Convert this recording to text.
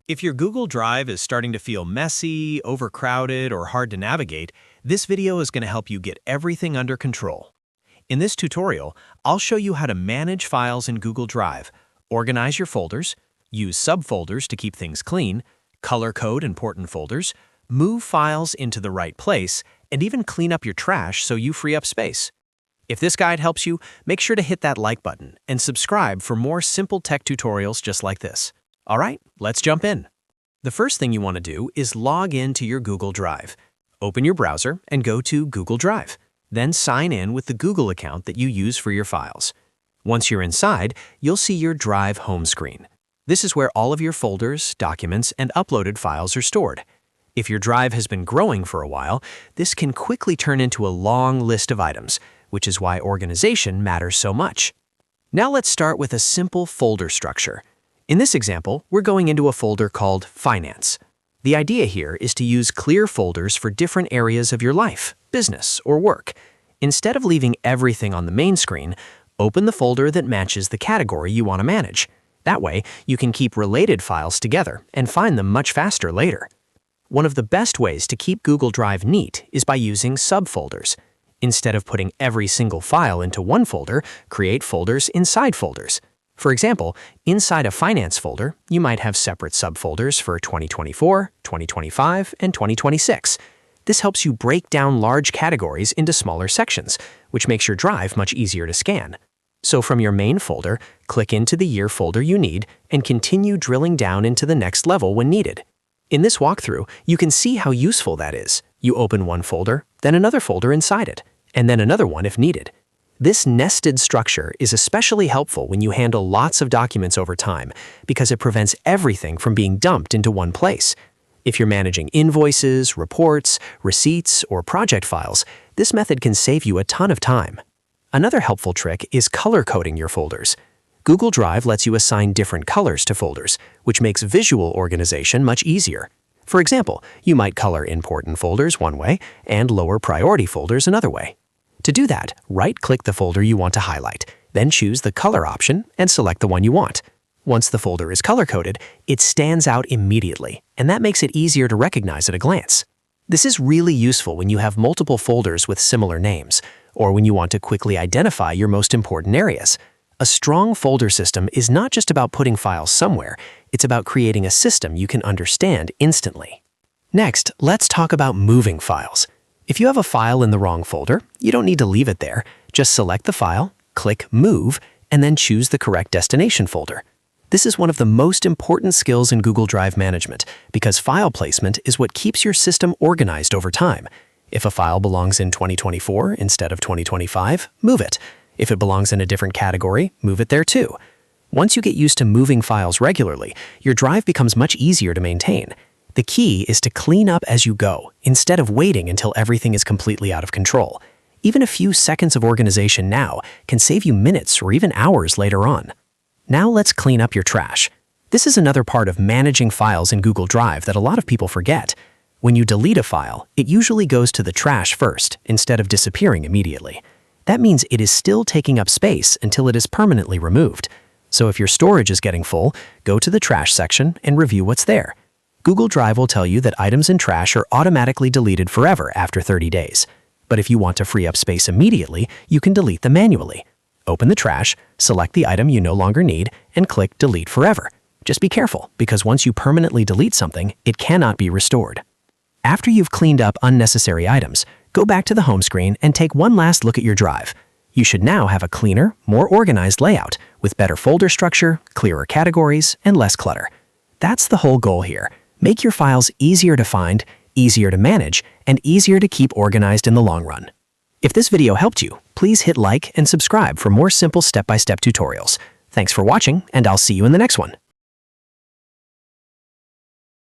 If your Google Drive is starting to feel messy, overcrowded, or hard to navigate, this video is going to help you get everything under control. In this tutorial, I'll show you how to manage files in Google Drive, organize your folders, use subfolders to keep things clean, color code important folders, move files into the right place, and even clean up your trash so you free up space. If this guide helps you, make sure to hit that like button and subscribe for more simple tech tutorials just like this. All right, let's jump in. The first thing you want to do is log in to your Google Drive. Open your browser and go to Google Drive. Then sign in with the Google account that you use for your files. Once you're inside, you'll see your Drive home screen. This is where all of your folders, documents, and uploaded files are stored. If your Drive has been growing for a while, this can quickly turn into a long list of items, which is why organization matters so much. Now let's start with a simple folder structure. In this example, we're going into a folder called Finance. The idea here is to use clear folders for different areas of your life, business, or work. Instead of leaving everything on the main screen, open the folder that matches the category you want to manage. That way, you can keep related files together and find them much faster later. One of the best ways to keep Google Drive neat is by using subfolders. Instead of putting every single file into one folder, create folders inside folders. For example, inside a Finance folder, you might have separate subfolders for 2024, 2025, and 2026. This helps you break down large categories into smaller sections, which makes your Drive much easier to scan. So from your main folder, click into the year folder you need and continue drilling down into the next level when needed. In this walkthrough, you can see how useful that is. You open one folder, then another folder inside it, and then another one if needed. This nested structure is especially helpful when you handle lots of documents over time because it prevents everything from being dumped into one place. If you're managing invoices, reports, receipts, or project files, this method can save you a ton of time. Another helpful trick is color coding your folders. Google Drive lets you assign different colors to folders, which makes visual organization much easier. For example, you might color important folders one way and lower priority folders another way. To do that, right-click the folder you want to highlight, then choose the color option and select the one you want. Once the folder is color-coded, it stands out immediately, and that makes it easier to recognize at a glance. This is really useful when you have multiple folders with similar names, or when you want to quickly identify your most important areas. A strong folder system is not just about putting files somewhere, it's about creating a system you can understand instantly. Next, let's talk about moving files. If you have a file in the wrong folder, you don't need to leave it there. Just select the file, click Move, and then choose the correct destination folder. This is one of the most important skills in Google Drive management because file placement is what keeps your system organized over time. If a file belongs in 2024 instead of 2025, move it. If it belongs in a different category, move it there too. Once you get used to moving files regularly, your Drive becomes much easier to maintain. The key is to clean up as you go, instead of waiting until everything is completely out of control. Even a few seconds of organization now can save you minutes or even hours later on. Now let's clean up your trash. This is another part of managing files in Google Drive that a lot of people forget. When you delete a file, it usually goes to the trash first, instead of disappearing immediately. That means it is still taking up space until it is permanently removed. So if your storage is getting full, go to the trash section and review what's there. Google Drive will tell you that items in trash are automatically deleted forever after 30 days. But if you want to free up space immediately, you can delete them manually. Open the trash, select the item you no longer need, and click Delete Forever. Just be careful, because once you permanently delete something, it cannot be restored. After you've cleaned up unnecessary items, go back to the home screen and take one last look at your Drive. You should now have a cleaner, more organized layout with better folder structure, clearer categories, and less clutter. That's the whole goal here. Make your files easier to find, easier to manage, and easier to keep organized in the long run. If this video helped you, please hit like and subscribe for more simple step-by-step tutorials. Thanks for watching, and I'll see you in the next one.